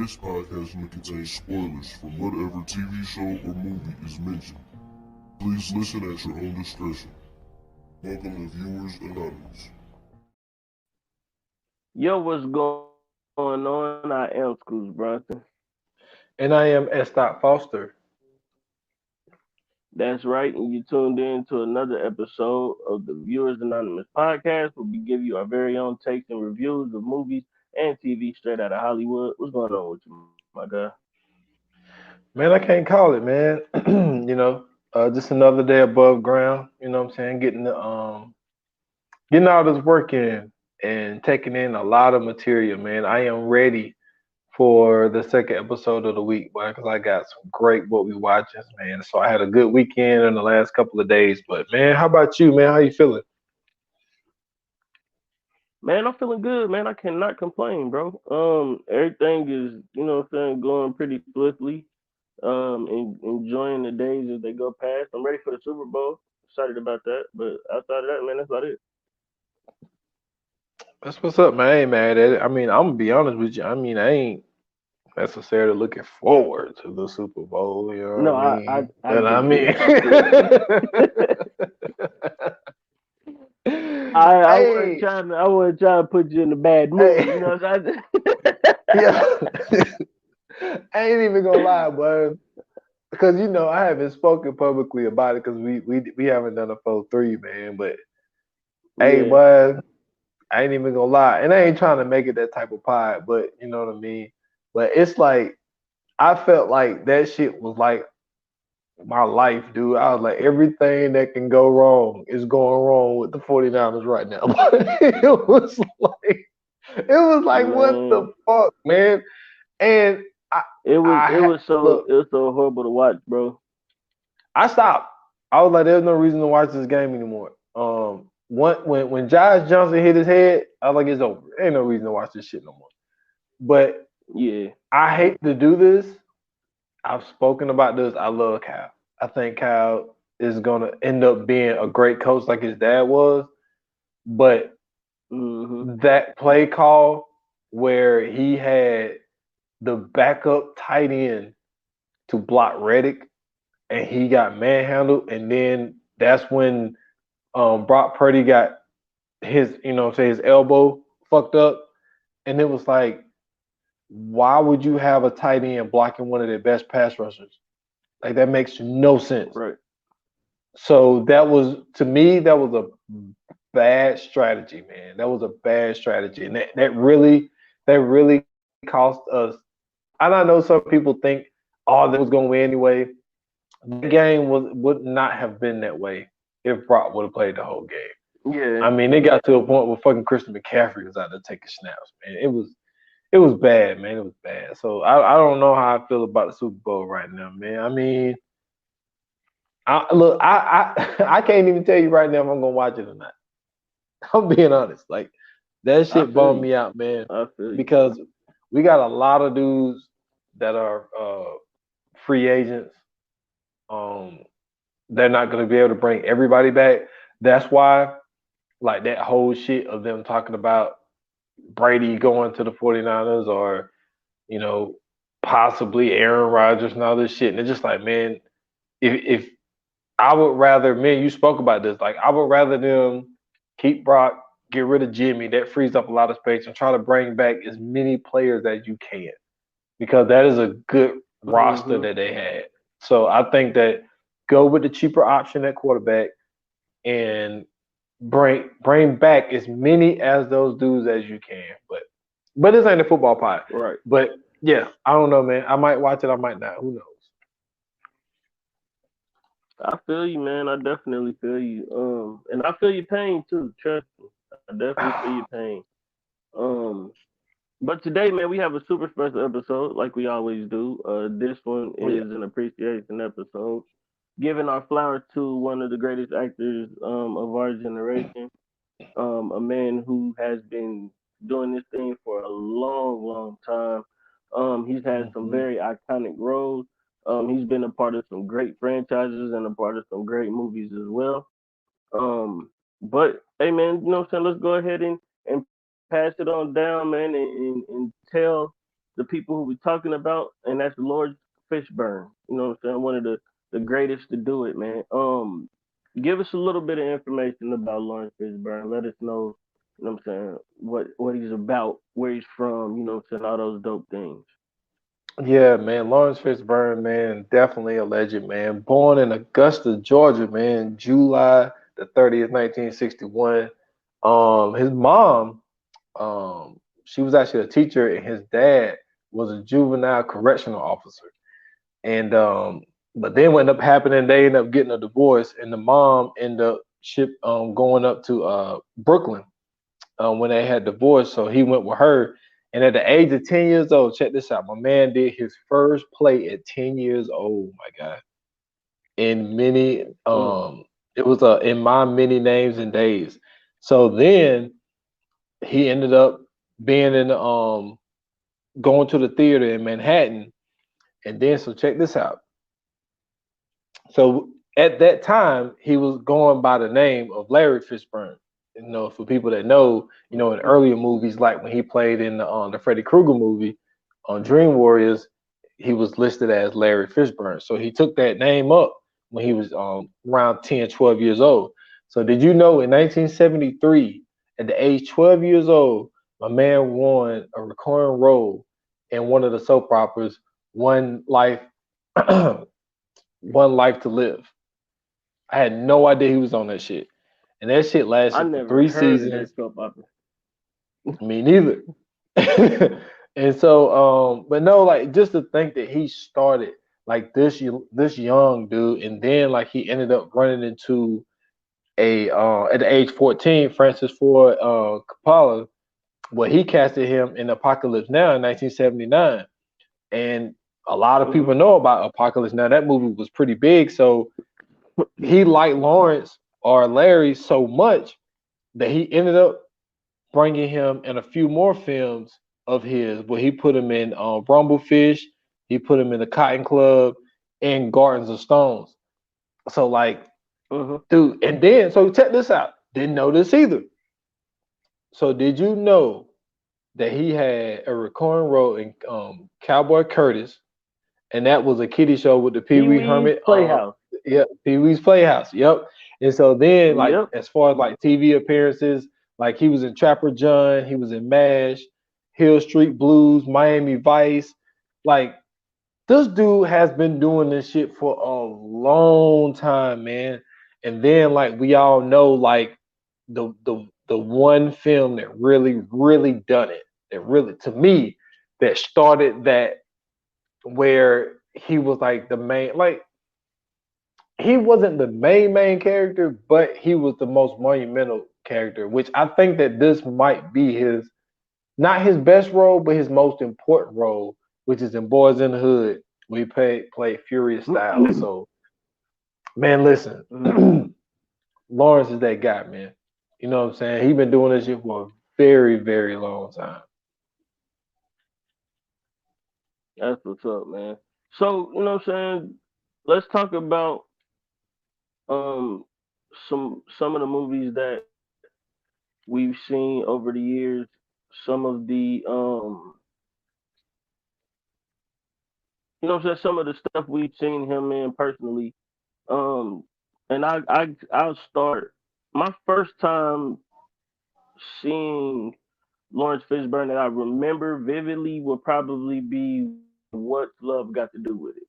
This podcast may contain spoilers from whatever TV show or movie is mentioned. Please listen at your own discretion. Welcome to Viewers Anonymous. Yo, what's going on? I am Schools Bronson. And I am S. Foster. That's right, and you tuned in to another episode of the Viewers Anonymous podcast, where we give you our very own takes and reviews of movies and TV straight out of Hollywood. What's going on with you, my guy? Man, I can't call it, man. Just another day above ground. You know what I'm saying? Getting all this work in and taking in a lot of material, man. I am ready for the second episode of the week, boy, because I got some great what we watches, man. So I had a good weekend in the last couple of days. But man, how about you, man? How you feeling? Man, I'm feeling good, man. I cannot complain, bro. Everything is, what I'm saying, going pretty swiftly. Enjoying the days as they go past. I'm ready for the Super Bowl. Excited about that. But outside of that, man, that's about it. That's what's up, man. I ain't mad at it. I mean, I'm gonna be honest with you. I mean, I ain't necessarily looking forward to the Super Bowl. You know No, what I mean? I But I get mean, hey, I wasn't trying to put you in a bad mood, hey, you know what I'm saying? yeah. I ain't even gonna lie, boy. Because I haven't spoken publicly about it because we haven't done a 4-3, man. But hey, Yeah. boy, I ain't even gonna lie, and I ain't trying to make it that type of pod, but you know what I mean. But it's like I felt like that shit was like my life, dude. I was like, everything that can go wrong is going wrong with the 49ers right now. It was like what Man. the fuck, man? And I It was so horrible to watch, bro. I stopped. I was like, there's no reason to watch this game anymore. When Josh Johnson hit his head, I was like, it's over. Ain't no reason to watch this shit no more. But Yeah. I hate to do this. I've spoken about this. I love Kyle. I think Kyle is gonna end up being a great coach like his dad was. But that play call where he had the backup tight end to block Reddick and he got manhandled, and then that's when Brock Purdy got his, his elbow fucked up, and it was like, why would you have a tight end blocking one of their best pass rushers? Like that makes no sense. Right. So that was, to me, that was a bad strategy, man. That was a bad strategy, and that really cost us. And I know some people think, oh, that was going to win anyway. The game would not have been that way if Brock would have played the whole game. Yeah. I mean, it got to a point where fucking Christian McCaffrey was out there taking snaps, man. It was bad, man. It was bad. So I don't know how I feel about the Super Bowl right now, man. I mean, I can't even tell you right now if I'm gonna watch it or not. I'm being honest. Like that shit bummed me out, man. I feel you. Because we got a lot of dudes that are free agents. They're not gonna be able to bring everybody back. That's why, like that whole shit of them talking about Brady going to the 49ers or, you know, possibly Aaron Rodgers and all this shit. And it's just like, man, if I would rather, man, you spoke about this, like I would rather them keep Brock, get rid of Jimmy. That frees up a lot of space, and try to bring back as many players as you can, because that is a good roster that they had. So I think that go with the cheaper option at quarterback and bring back as many as those dudes as you can. But this ain't a football pod. Right. But yeah, I don't know, man. I might watch it, I might not. Who knows? I feel you, man. I definitely feel you. And I feel your pain too. Trust me. I definitely feel your pain. Um, but today, man, we have a super special episode, like we always do. This one Oh, yeah. is an appreciation episode, giving our flowers to one of the greatest actors of our generation. A man who has been doing this thing for a long, long time. He's had some very iconic roles. He's been a part of some great franchises and a part of some great movies as well. But hey, man, you know what I'm saying? Let's go ahead and pass it on down, man, and tell the people who we're talking about, and that's Lord Fishburne. You know what I'm saying? One of the greatest to do it, man. Give us a little bit of information about Lawrence Fishburne. Let us know, you know what I'm saying, what he's about, where he's from, you know what I'm saying, all those dope things. Yeah, man. Lawrence Fishburne, man, definitely a legend, man. Born in Augusta, Georgia, man, July 30th, 1961. His mom, she was actually a teacher, and his dad was a juvenile correctional officer. And but then what ended up happening, they ended up getting a divorce, and the mom ended up going up to Brooklyn when they had divorced. So he went with her. And at the age of 10 years old, check this out. My man did his first play at 10 years old. My God. In many, Mm. it was in my many names and days. So then he ended up being in going to the theater in Manhattan. And then, so check this out. So at that time, he was going by the name of Larry Fishburne. You know, for people that know, you know, in earlier movies, like when he played in the Freddy Krueger movie on Dream Warriors, he was listed as Larry Fishburne. So he took that name up when he was around 10, 12 years old. So did you know in 1973, at the age 12 years old, my man won a recurring role in one of the soap operas, One Life, One Life to Live. I had no idea he was on that shit. And that shit I lasted for never three heard of seasons. that soap opera. Me neither. And so, but no, like just to think that he started like this young dude, and then like he ended up running into a at the age 14, Francis Ford Coppola, where he casted him in Apocalypse Now in 1979, and a lot of Hmm. people know about Apocalypse Now. That movie was pretty big, so he liked Lawrence or Larry so much that he ended up bringing him in a few more films of his, where he put him in Rumblefish, he put him in the Cotton Club, and Gardens of Stones. So like, Hmm. dude, and then so check this out. Didn't know this either. So did you know that he had a recurring role in Cowboy Curtis, and that was a kiddie show with the Pee Pee Wee Wee's Hermit. Playhouse. Yeah, Pee Wee's Playhouse. Yep. And so then, like, Yep. as far as like TV appearances, like he was in Trapper John, he was in MASH, Hill Street Blues, Miami Vice. Like, this dude has been doing this shit for a long time, man. And then, like, we all know, like, the one film that really done it, that really, to me, that started that, where he was like the main, like he wasn't the main character, but he was the most monumental character, which I think that this might be his, not his best role, but his most important role, which is in Boys in the Hood. We play Furious Styles. So man, listen, Hmm. Lawrence is that guy, man. You know what I'm saying? He been doing this shit for a very long time. That's what's up, man. So, you know what I'm saying? Let's talk about um some of the movies that we've seen over the years, some of the you know what I'm saying, some of the stuff we've seen him in personally. Um and I'll start my first time seeing Lawrence Fishburne that I remember vividly would probably be What's Love Got to Do with It.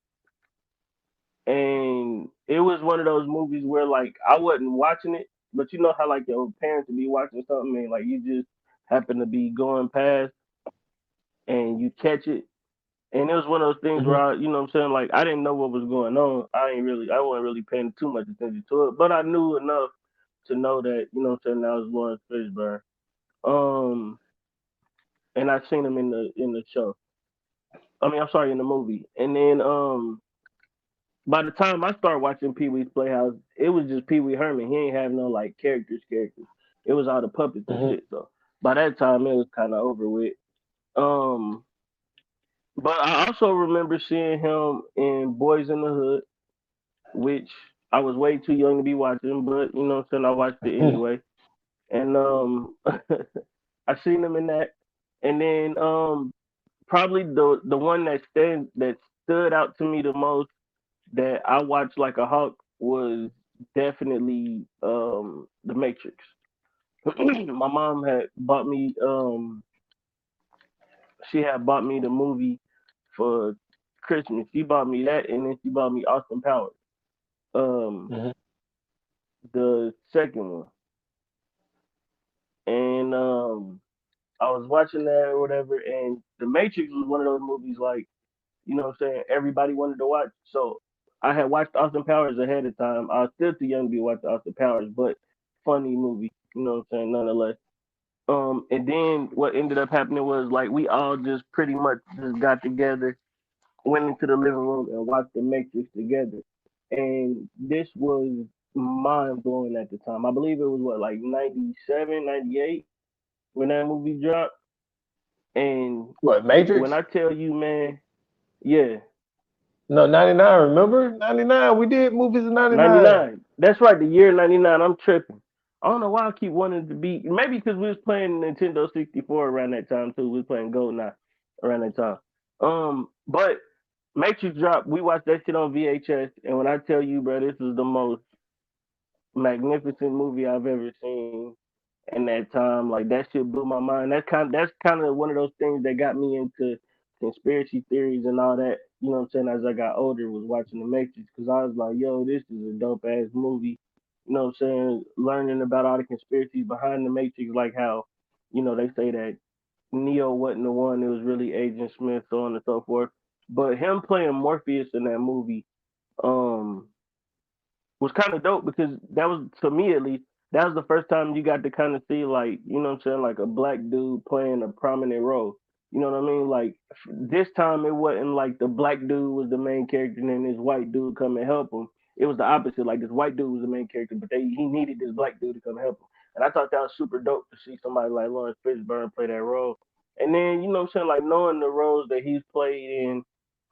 And it was one of those movies where like I wasn't watching it, but you know how like your parents would be watching something and like you just happen to be going past and you catch it. And it was one of those things where Mhm. I, you know what I'm saying, like I didn't know what was going on. I wasn't really paying too much attention to it, but I knew enough to know that, you know what I'm saying, that was Lawrence Fishburne. Um and I seen him in the show. I mean, I'm sorry, in the movie. And then by the time I started watching Pee Wee's Playhouse, it was just Pee Wee Herman. He ain't have no like characters. It was all the puppets and Mhm. shit. So by that time, it was kind of over with. Um, but I also remember seeing him in Boys in the Hood, which I was way too young to be watching, but you know what I'm saying, I watched it anyway. And I seen him in that. And then probably the one that stood out to me the most that I watched like a hawk was definitely The Matrix. My mom had bought me she had bought me the movie for Christmas. She bought me that, and then she bought me Austin Powers, um, Mhm. the second one. And I was watching that or whatever, and The Matrix was one of those movies like, you know what I'm saying, everybody wanted to watch. So I had watched Austin Powers ahead of time. I was still too young to be watching Austin Powers, but funny movie, you know what I'm saying, nonetheless. And then what ended up happening was like we all just pretty much just got together, went into the living room and watched The Matrix together. And this was mind blowing at the time. I believe it was what, like 97, 98 when that movie dropped. And What, when Matrix? I tell you, man, yeah, No, 99. Remember 99? We did movies in 99. 99. That's right, the year 99. I'm tripping. I don't know why I keep wanting to be. Maybe because we was playing Nintendo 64 around that time too. We was playing GoldenEye around that time. But Matrix dropped. We watched that shit on VHS, and when I tell you, bro, this is the most magnificent movie I've ever seen. In that time, like that shit blew my mind. That's kind of one of those things that got me into conspiracy theories and all that. You know what I'm saying? As I got older, was watching The Matrix because I was like, yo, this is a dope ass movie. You know what I'm saying? Learning about all the conspiracies behind The Matrix, like how, they say that Neo wasn't the one; it was really Agent Smith, so on and so forth. But him playing Morpheus in that movie, um, was kind of dope because that was, to me at least, that was the first time you got to kind of see, like, you know what I'm saying, like a black dude playing a prominent role. You know what I mean? Like this time it wasn't like the black dude was the main character and then this white dude come and help him. It was the opposite. Like this white dude was the main character, but he needed this black dude to come help him. And I thought that was super dope to see somebody like Laurence Fishburne play that role. And then, you know what I'm saying, like knowing the roles that he's played in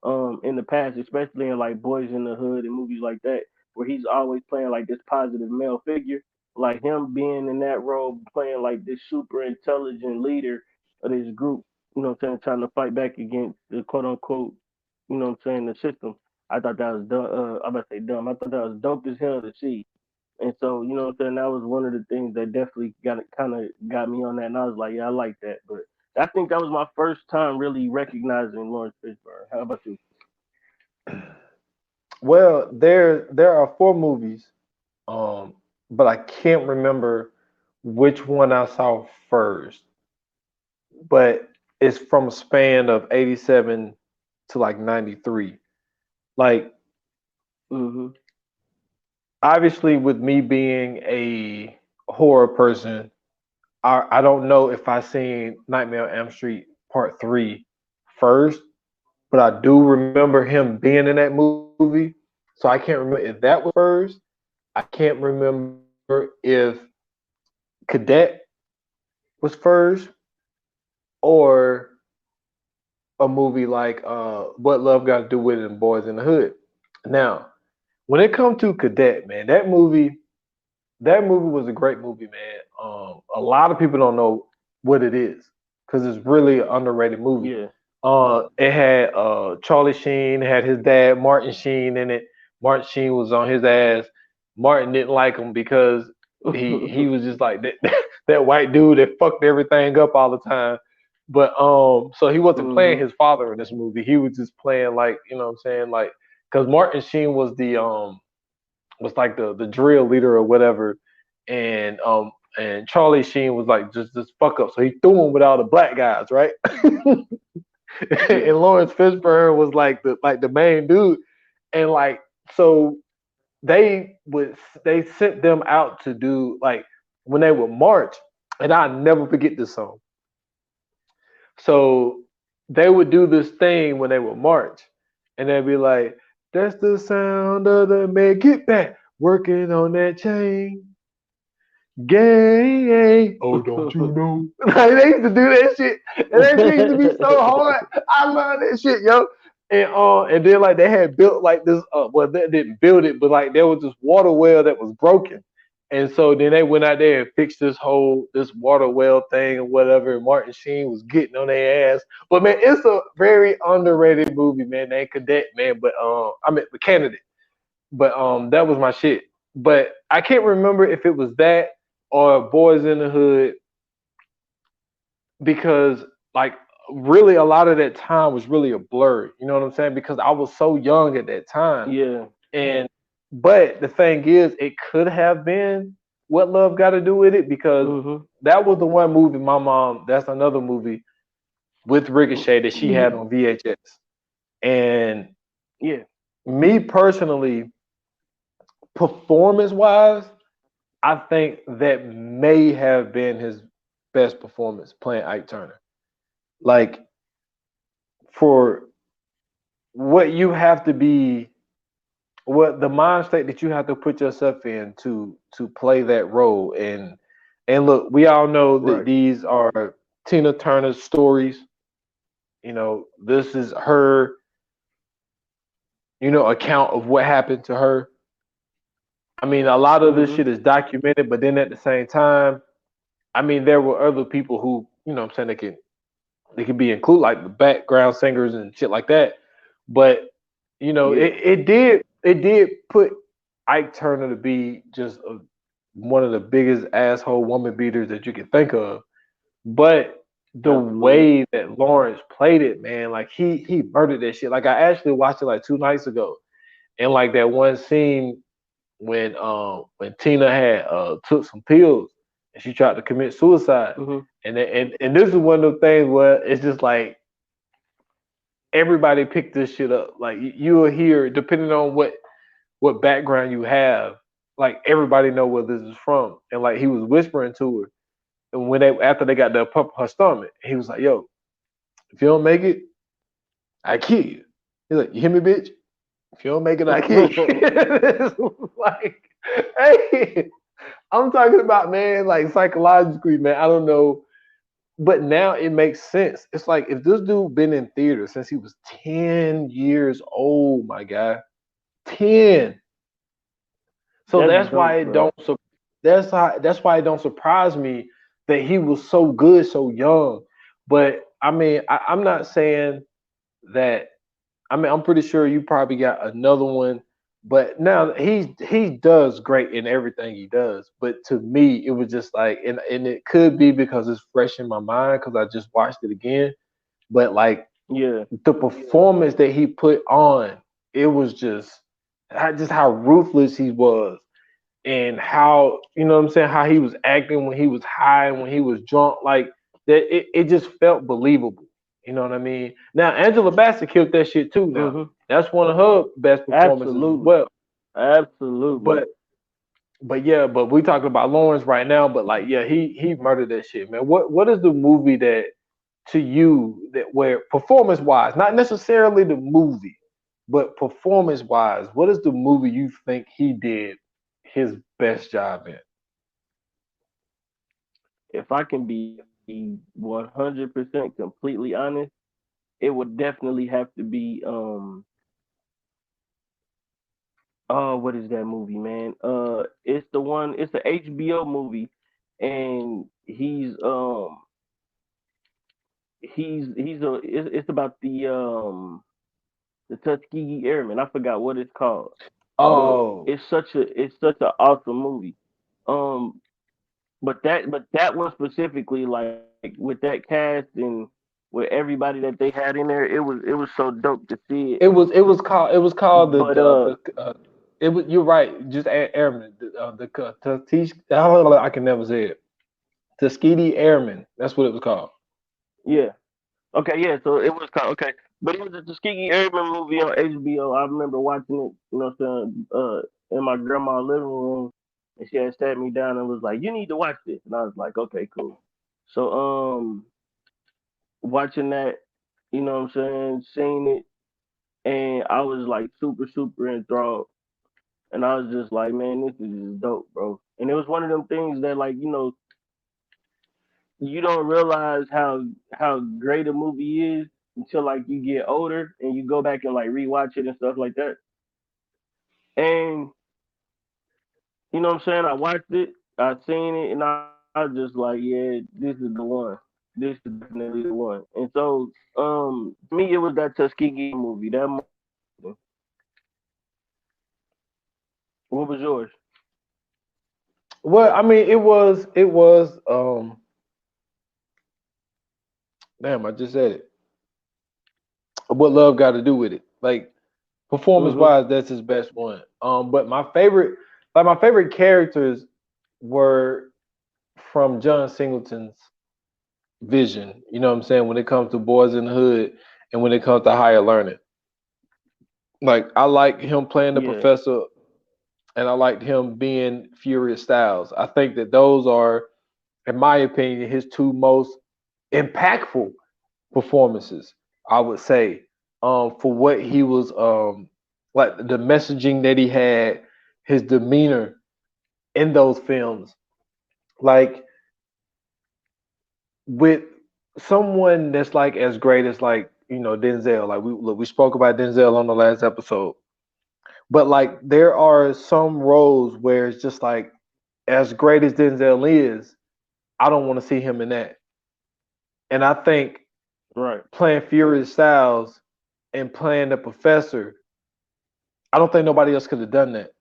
the past, especially in like Boys in the Hood and movies like that, where he's always playing like this positive male figure, like him being in that role, playing like this super intelligent leader of this group, you know what I'm saying, trying to fight back against the quote unquote, you know what I'm saying, the system. I thought that was dumb. I'm about to say dumb. I thought that was dope as hell to see. And so, you know what I'm saying, that was one of the things that definitely got me on that. And I was like, yeah, I like that. But I think that was my first time really recognizing Lawrence Fishburne. How about you? Well, there are four movies, um, but I can't remember which one I saw first. But it's from a span of 87 to like 93. Like, Mm-hmm. obviously, with me being a horror person, I don't know if I seen Nightmare on Elm Street Part 3 first, but I do remember him being in that movie. So I can't remember if that was first. I can't remember if Cadet was first or a movie like What Love Got to Do with It and Boys in the Hood. Now, when it comes to Cadet, man, that movie was a great movie, man. A lot of people don't know what it is because it's really an underrated movie. Yeah. It had Charlie Sheen, had his dad Martin Sheen in it. Martin Sheen was on his ass. Martin didn't like him because he was just like that, that white dude that fucked everything up all the time. But so he wasn't playing Mm-hmm. his father in this movie. He was just playing like, you know what I'm saying, like, because Martin Sheen was like the drill leader or whatever, and Charlie Sheen was like just fuck up. So he threw him with all the black guys, right? Yeah. And Lawrence Fishburne was like the main dude, and like so they sent them out to do like when they would march, and I never forget this song. So they would do this thing when they would march, and they'd be like, "That's the sound of the man. Get back, working on that chain." Gay, oh, don't you know? Like they used to do that shit, and that shit used to be so hard. I love that shit, yo. And then like they had built like this. Well, they didn't build it, but like there was this water well that was broken, And so then they went out there and fixed this water well thing or whatever. And Martin Sheen was getting on their ass. But man, it's a very underrated movie, man. Named Cadet, man. But I mean the candidate. But that was my shit. But I can't remember if it was that or Boys in the Hood because like really a lot of that time was really a blur. You know what I'm saying? Because I was so young at that time. Yeah. And but the thing is, it could have been What Love Got to Do with It because Mhm. that was the one movie my mom. That's another movie with Ricochet that she had on VHS. And Yeah. me personally, performance wise, I think that may have been his best performance playing Ike Turner. Like for what you have to be what the mind state that you have to put yourself in to play that role and look, we all know that Right. these are Tina Turner's stories. You know, this is her, account of what happened to her. I mean, a lot of this Mhm. shit is documented, but then at the same time, I mean, there were other people who, what I'm saying, they can be included like the background singers and shit like that. But Yeah. it did put Ike Turner to be just one of the biggest asshole woman beaters that you can think of. But the Absolutely. way that Lawrence played it, man, like he murdered that shit. Like I actually watched it like 2 nights ago, and like that one scene when Tina had took some pills and she tried to commit suicide, Mhm. and this is one of those things where it's just like everybody picked this shit up. Like you will hear, depending on what background you have, like everybody know where this is from. And like he was whispering to her, and when they after they got to pump her stomach, he was like, "Yo, if you don't make it, I kill you." He's like, "You hear me, bitch? If you don't make it, I kill you." It's like, hey, I'm talking about man, like psychologically, man. I don't know, but now it makes sense. It's like if this dude been in theater since he was 10 years old, my guy, 10. So That's that's why dope, it bro. don't. That's why it don't surprise me that he was so good so young. But I mean, I'm not saying that. I mean, I'm pretty sure you probably got another one. But now he does great in everything he does. But to me, it was just like, and it could be because it's fresh in my mind because I just watched it again. But like Yeah. the performance that he put on, it was just how ruthless he was and how what I'm saying, how he was acting when he was high and when he was drunk, like that it just felt believable. You know what I mean? Now Angela Bassett killed that shit too now. Mhm. That's one of her best performances as Absolutely. well. Absolutely. But yeah, but we talking about Lawrence right now, but like yeah, he murdered that shit, man. What is the movie that to you that where performance wise, not necessarily the movie, but performance wise, what is the movie you think he did his best job in? If I can be 100% completely honest, it would definitely have to be oh, what is that movie, man? It's the one. It's a HBO movie, and it's about the Tuskegee Airmen. I forgot what it's called, but Oh, it's such an awesome movie. Um, but that one specifically, like with that cast and with everybody that they had in there, it was so dope to see it. it was called But it was you're right, just airman I can never say it. Tuskegee Airmen. That's what it was called. yeah, okay, yeah. So it was called okay, but it was a Tuskegee Airmen movie on HBO. I remember watching it, what I'm saying, in my grandma's living room, and she had sat me down and was like, "You need to watch this," and I was like, "Okay, cool." So watching that, what I'm saying, seeing it, and I was like super super enthralled, and I was just like, "Man, this is just dope, bro." And it was one of them things that like you don't realize how great a movie is until like you get older and you go back and like rewatch it and stuff like that. And You know what I'm saying? I watched it, I seen it, and I was just like, yeah, this is the one. This is definitely the one. And so, to me, it was that Tuskegee movie. That movie. What was yours? Well, I mean, it was damn, I just said it. What love got to do with it? Like performance Mhm. wise, that's his best one. But my favorite characters were from John Singleton's vision. You know what I'm saying? When it comes to Boys in the Hood and when it comes to higher learning, like I like him playing the Yeah. professor, and I liked him being Furious Styles. I think that those are, in my opinion, his two most impactful performances. I would say, for what he was, like the messaging that he had, his demeanor in those films, like with someone that's like as great as like Denzel. Like we spoke about Denzel on the last episode, but like there are some roles where it's just like as great as Denzel is, I don't want to see him in that. And I think Right. playing Furious Styles and playing the professor, I don't think nobody else could have done that.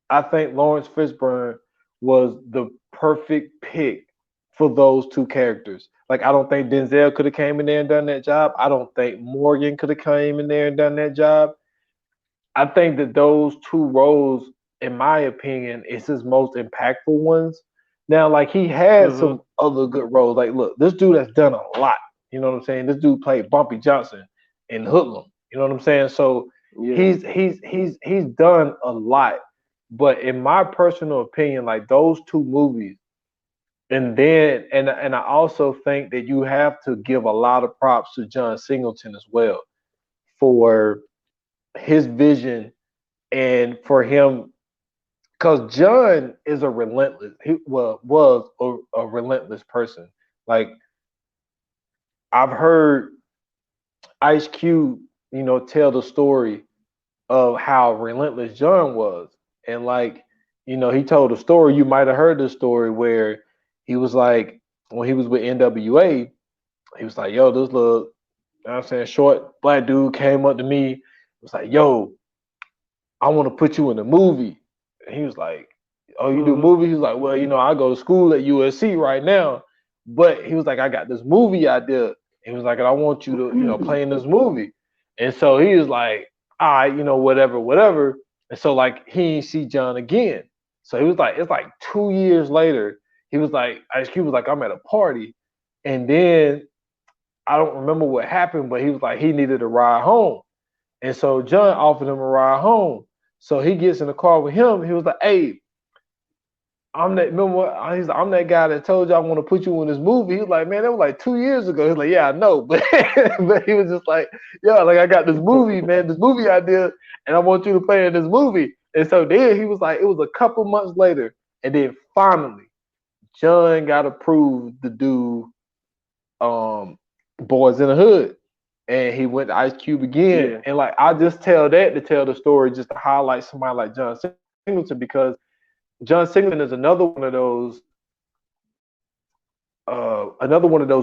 I think Laurence Fishburne was the perfect pick for those two characters. Like I don't think Denzel could have came in there and done that job. I don't think Morgan could have came in there and done that job. I think that those two roles, in my opinion, is his most impactful ones. Now, like he had Mhm. some other good roles. Like, look, this dude has done a lot. You know what I'm saying? This dude played Bumpy Johnson in Hoodlum. You know what I'm saying? So Yeah. he's done a lot. But in my personal opinion, like those two movies, and I also think that you have to give a lot of props to John Singleton as well for his vision and for him, because John is a relentless. He was a relentless person. Like I've heard Ice Cube, tell the story of how relentless John was, and like he told a story. You might have heard this story where he was like when he was with NWA, he was like, "Yo, this little, you know what I'm saying, short black dude came up to me, was like, yo, I want to put you in a movie." And he was like, "Oh, you do Mhm. movies?" He was like, "Well, I go to school at USC right now." But he was like, "I got this movie idea." He was like, "And I want you to, play in this movie." And so he was like, "All right, whatever, whatever." And so like he didn't see John again. So he was like, it's like 2 years later, he was like, Ice Cube was like, I'm at a party. And then I don't remember what happened, but he was like, he needed a ride home. And so John offered him a ride home. So he gets in the car with him. He was like, "Hey, I'm that. Remember what? He's like, I'm that guy that told you I want to put you in this movie." He was like, "Man, that was like 2 years ago." He's like, "Yeah, I know," but but he was just like, "Yeah, like I got this movie, man, this movie idea, and I want you to play in this movie." And so then he was like, it was a couple months later, and then finally John got approved to do Boys in the Hood, and he went to Ice Cube again. Yeah. And like I just tell that to tell the story, just to highlight somebody like John Singleton, because John Singleton is another one of those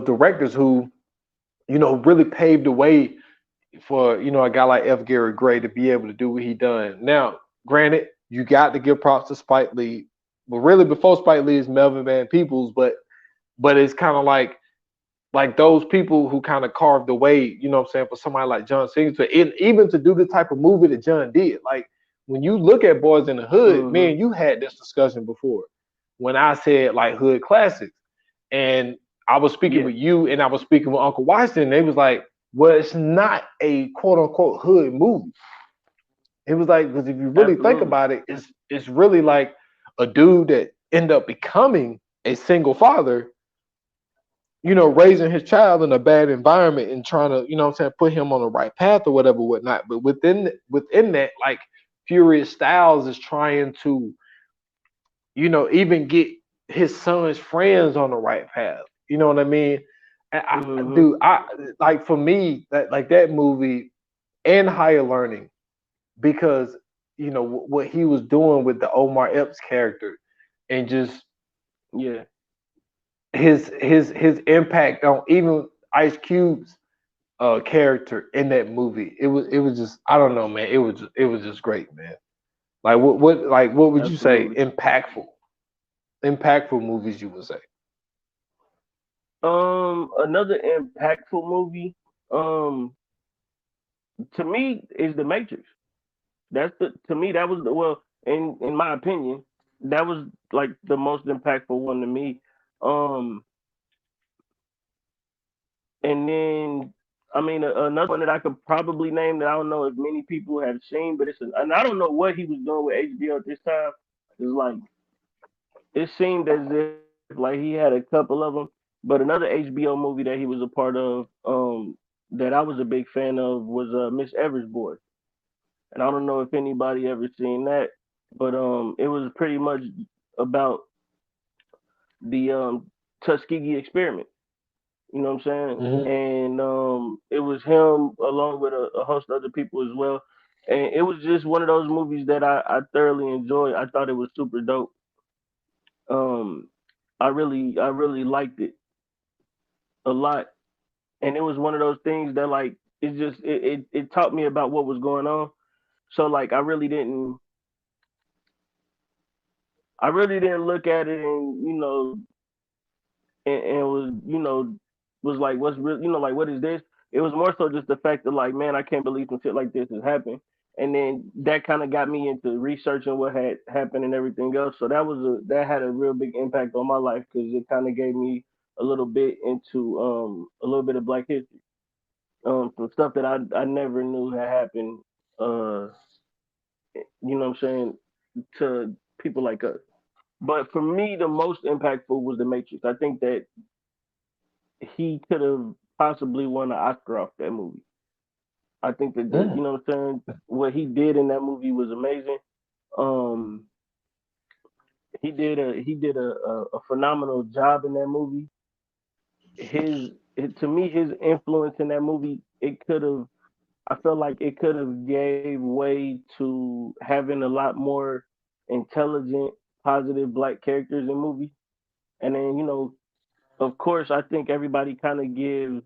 directors who really paved the way for a guy like F. Gary Gray to be able to do what he done. Now, granted, you got to give props to Spike Lee, but really before Spike Lee is Melvin Van Peebles, but it's kind of like those people who kind of carved the way, what I'm saying, for somebody like John Singleton, and even to do the type of movie that John did. Like when you look at Boys in the Hood, Mhm. man, you had this discussion before when I said like hood classics. And I was speaking Yeah. with you and I was speaking with Uncle Washington. They was like, well, it's not a quote unquote hood movie. It was like, because if you really think Absolutely. about it, it's really like a dude that ended up becoming a single father, raising his child in a bad environment and trying to, what I'm saying, put him on the right path or whatever, whatnot. But within that, like Furious Styles is trying to, even get his son's friends on the right path. You know what I mean? And Mhm. dude, I like for me that like that movie and Higher Learning, because what he was doing with the Omar Epps character, and just Yeah, his impact on even Ice Cube's character in that movie. It was just, I don't know, man. It was just great, man. Like what would you say absolutely. impactful movies you would say? Another impactful movie, um, to me is The Matrix. That's the to me that was the well, in my opinion, that was like the most impactful one to me. Um, and then I mean another one that I could probably name that I don't know if many people have seen, but and I don't know what he was doing with HBO at this time. It's like it seemed as if like he had a couple of them, but another HBO movie that he was a part of, that I was a big fan of was Miss Evers' Boy, and I don't know if anybody ever seen that, but it was pretty much about the Tuskegee experiment. You know what I'm saying? Hmm. And it was him along with a host of other people as well. And it was just one of those movies that I thoroughly enjoyed. I thought it was super dope. Um, I really liked it a lot. And it was one of those things that like it taught me about what was going on. So like I really didn't look at it and and was was like what's real like what is this. It was more so just the fact that like man I can't believe some shit like this has happened, and then that kind of got me into researching what had happened and everything else. So that had a real big impact on my life because it kind of gave me a little bit into a little bit of black history, some stuff that I never knew had happened, uh you know what I'm saying, to people like us. But for me, the most impactful was The Matrix. I think that he could have possibly won an Oscar off that movie. I think that the Mm. you know what I'm saying, what he did in that movie was amazing. Um, he did a phenomenal job in that movie. To me his influence in that movie it could have I felt like it could have gave way to having a lot more intelligent, positive black characters in movies. And then of course, I think everybody kind of gives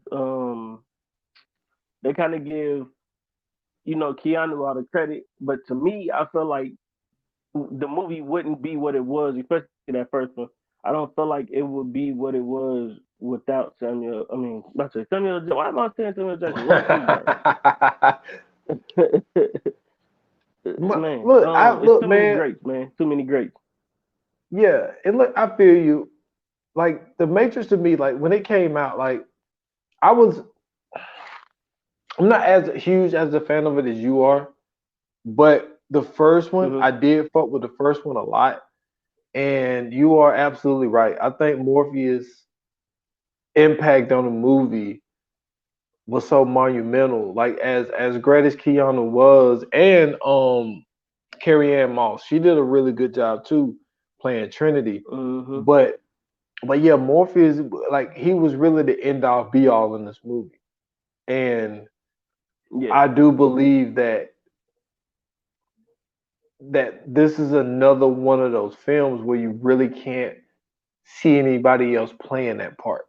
they kind of give Keanu all the credit, but to me, I feel like the movie wouldn't be what it was, especially that first one. I don't feel like it would be what it was without Samuel. I mean, not say Samuel. Why am I saying Samuel Jackson? Lawrence Fishburne. Man, Look, I it's look, too many man. greats, man. Too many greats. Yeah, and look, I feel you. Like the Matrix to me, like when it came out, like I was, I'm not as huge as a fan of it as you are, but the first one, Hmm. I did fuck with the first one a lot. And you are absolutely right. I think Morpheus' impact on the movie was so monumental. Like as great as Keanu was, and Carrie Ann Moss, she did a really good job too playing Trinity. Hmm. But yeah, Morpheus, like he was really the end all be all in this movie. And Yeah. I do believe that this is another one of those films where you really can't see anybody else playing that part.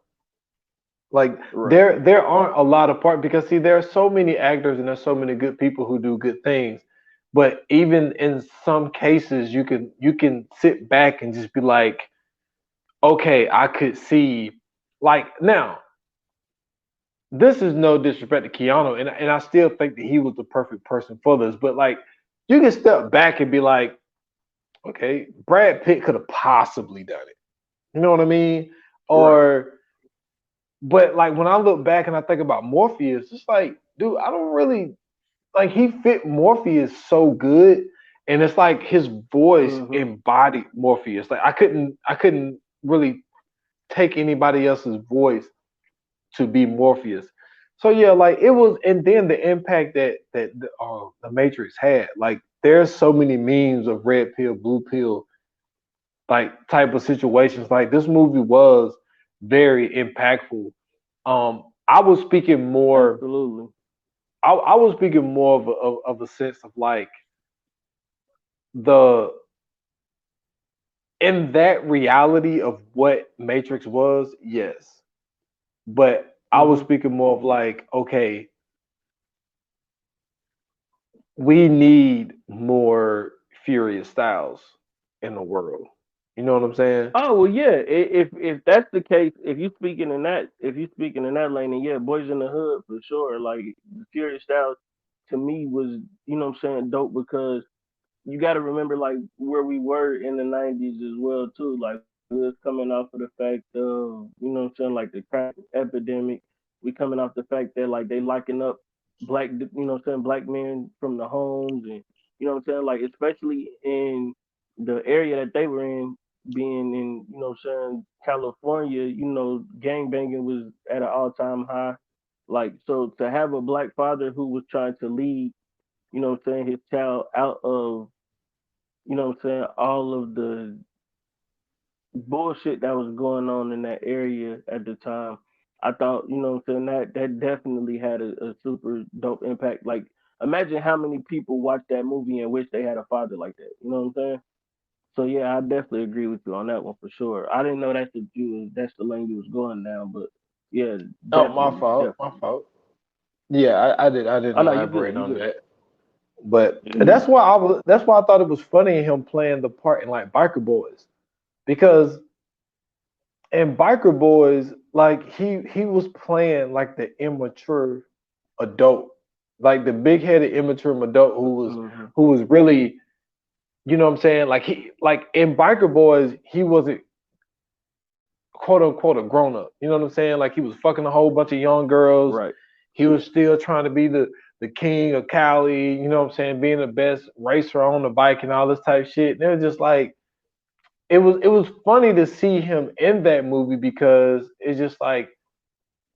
Like Right. there aren't a lot of part because see there are so many actors and there's so many good people who do good things. But even in some cases you can sit back and just be like, okay, I could see like now, this is no disrespect to Keanu, and I still think that he was the perfect person for this, but like you can step back and be like, okay, Brad Pitt could have possibly done it. You know what I mean? Right. Or but like when I look back and I think about Morpheus, it's like, dude, I don't really like he fit Morpheus so good, and it's like his voice Hmm. embodied Morpheus. Like I couldn't really take anybody else's voice to be Morpheus. So yeah, like it was, and then the impact that the Matrix had. Like there's so many memes of red pill, blue pill, like type of situations. Like this movie was very impactful. I was speaking more. Absolutely. I was speaking more of a sense of like the in that reality of what Matrix was, yes. But I was Mm-hmm. speaking more of like, okay, we need more Furious Styles in the world. You know what I'm saying? Oh well, yeah. If that's the case, if you speaking in that lane, then yeah, Boys in the Hood for sure. Like the Furious Styles to me was, you know what I'm saying, dope because you got to remember like where we were in the '90s as well too. Like we was coming off of the fact of, you know what I'm saying, like the crack epidemic. We coming off the fact that like they locking up black, you know what I'm saying, black men from the homes, and you know what I'm saying, like especially in the area that they were in, being in, you know what I'm saying, California. You know, gang banging was at an all time high. Like so, to have a black father who was trying to lead, you know what I'm saying, his child out of, you know what I'm saying, all of the bullshit that was going on in that area at the time. I thought, you know what I'm saying, that definitely had a super dope impact. Like imagine how many people watched that movie and wish they had a father like that. You know what I'm saying? So yeah, I definitely agree with you on that one for sure. I didn't know that's the lane you was going down, but yeah, Oh, my definitely, fault. My definitely. fault. Yeah, I didn't Oh no, you good, elaborate you on good. that. But Yeah. that's why I thought it was funny in him playing the part in like Biker Boys. Because in Biker Boys, like he was playing like the immature adult, like the big headed immature adult Mm-hmm. who was really, you know what I'm saying? Like he like in Biker Boys, he wasn't quote unquote a grown up. You know what I'm saying? Like he was fucking a whole bunch of young girls. Right. He was still trying to be the king of Cali, you know what I'm saying, being the best racer on the bike and all this type of shit. And it was just like it was funny to see him in that movie because it's just like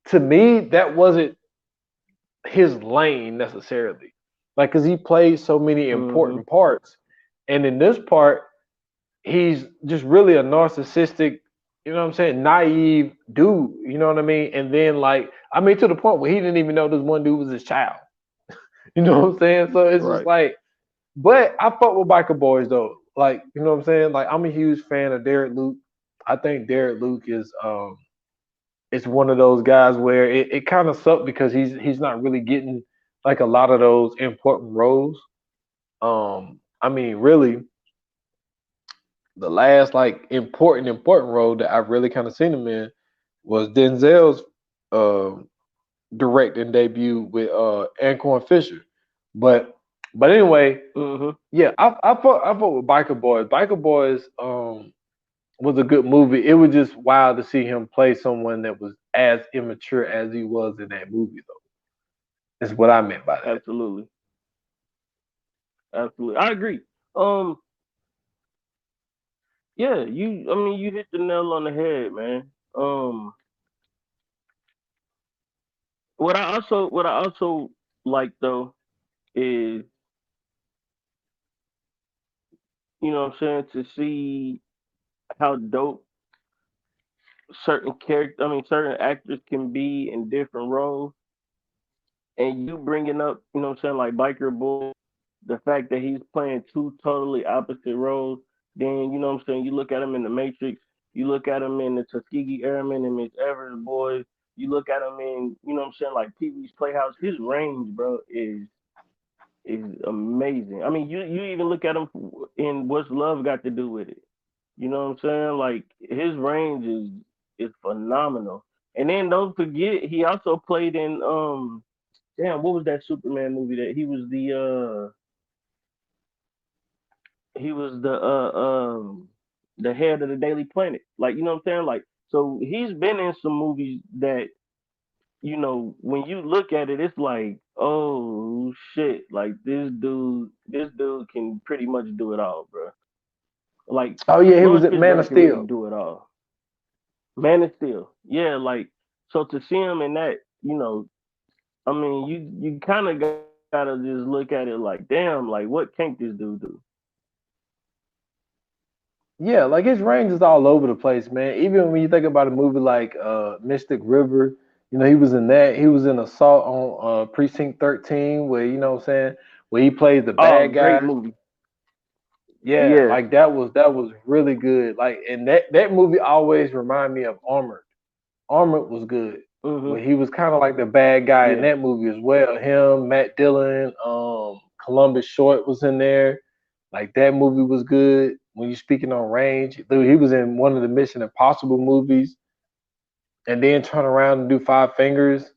to me that wasn't his lane necessarily. Like cause he played so many Mm-hmm. important parts. And in this part, he's just really a narcissistic, you know what I'm saying, naive dude, you know what I mean? And then like I mean to the point where he didn't even know this one dude was his child. You know what I'm saying? So it's just Right. like, but I fuck with Biker Boys though. Like, you know what I'm saying? Like I'm a huge fan of Derek Luke. I think Derek Luke is one of those guys where it kind of sucked because he's not really getting like a lot of those important roles. I mean, really, the last like important role that I've really kind of seen him in was Denzel's um directing debut with Anquan Fisher. But but anyway, Mm-hmm. yeah, I fought with Biker Boys. Biker Boys was a good movie. It was just wild to see him play someone that was as immature as he was in that movie though. Is what I meant by that. Absolutely. Absolutely. I agree. Um, yeah, I mean you hit the nail on the head, man. Um what I also like though is, you know what I'm saying, to see how dope certain actors can be in different roles, and you bringing up, you know what I'm saying, like Biker Bull, the fact that he's playing two totally opposite roles. Then you know what I'm saying, you look at him in the Matrix, you look at him in the Tuskegee Airmen and Miss Evers Boys, you look at him in, you know what I'm saying, like Pee Wee's Playhouse. His range, bro, is amazing. I mean, you even look at him in What's Love Got to Do with It. You know what I'm saying? Like his range is phenomenal. And then don't forget, he also played in damn, what was that Superman movie that he was the head of the Daily Planet. Like, you know what I'm saying? Like, so he's been in some movies that, you know, when you look at it, it's like, oh shit, like this dude can pretty much do it all, bro. Like Oh yeah, he was Lawrence at Man of Fishburne can really Steel. do it all. Man is Steel, yeah. Like so to see him in that, you know, I mean, you kind of gotta just look at it like, damn, like what can't this dude do? Yeah, like his range is all over the place, man. Even when you think about a movie like Mystic River, you know, he was in that. He was in Assault on Precinct 13, where you know what I'm saying, where he plays the Oh, bad great guy. movie. Yeah, Yeah. like that was really good. Like, and that movie always remind me of Armored. Armored was good. Mhm. But he was kind of like the bad guy in Yeah. that movie as well. Him, Matt Dillon, Columbus Short was in there. Like that movie was good. When you speaking on range, dude, he was in one of the Mission Impossible movies, and then turn around and do Five Fingers.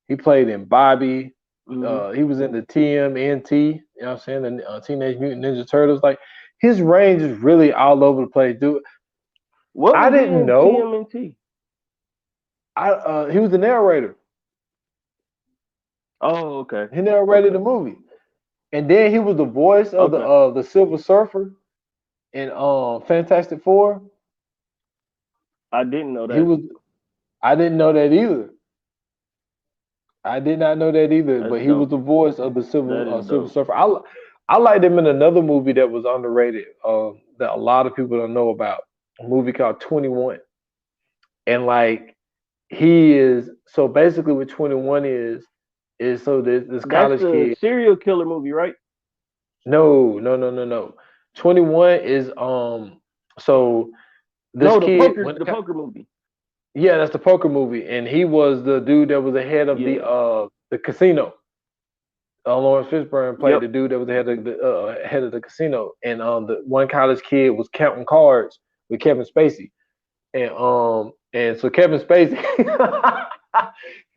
He played in Bobby. Mhm. He was in the TMNT. You know what I'm saying? The Teenage Mutant Ninja Turtles. Like his range is really all over the place, dude. What I was he didn't in know. TMNT? He was the narrator. Oh, okay. He narrated Okay. the movie. And then he was the voice of Okay. the Silver Surfer in Fantastic Four. I didn't know He that. was. I didn't know that either. I did not know that either. That's But he was dope. the voice of the That is Silver dope. Surfer. I liked him in another movie that was underrated. That a lot of people don't know about. A movie called 21. And like he is so basically what 21 is so this That's college the kid. serial killer movie, right? No, no, no, no, no. 21 is so this No, kid when the poker movie. yeah, that's the poker movie, and he was the dude that was the head of Yeah. the casino. Laurence Fishburne played Yep. the dude that was the head of the casino, and the one college kid was counting cards with Kevin Spacey, and so Kevin Spacey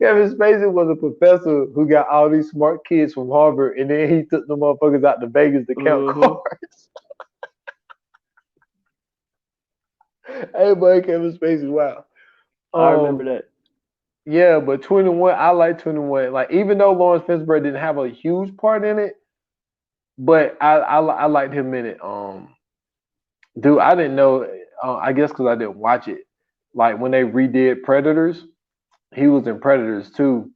Kevin Spacey was a professor who got all these smart kids from Harvard, and then he took the motherfuckers out to Vegas to count Mhm. cards. Hey, boy, Kevin Spacey, wow. I remember Um, that. yeah, but 21, I like 21. Like, even though Lawrence Fishburne didn't have a huge part in it, but I liked him in it. Dude, I didn't know. I guess because I didn't watch it. Like when they redid Predators, he was in Predators too.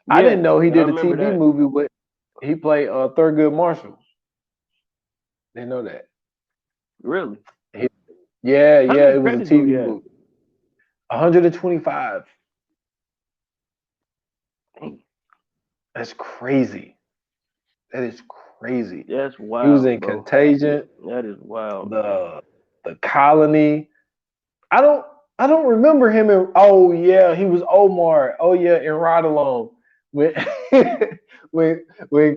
I Yeah, didn't know he I did a remember TV that. movie with. He played Thurgood Marshall. Didn't know that. Really? He, yeah, How yeah, many it was a credits do TV we have? movie. 125. Dang, That's crazy. That is crazy. that's He was wild, in bro. Contagion, That is wild. the the Colony. I don't I don't remember him in. Oh yeah, he was Omar. Oh yeah, in Ride Along when when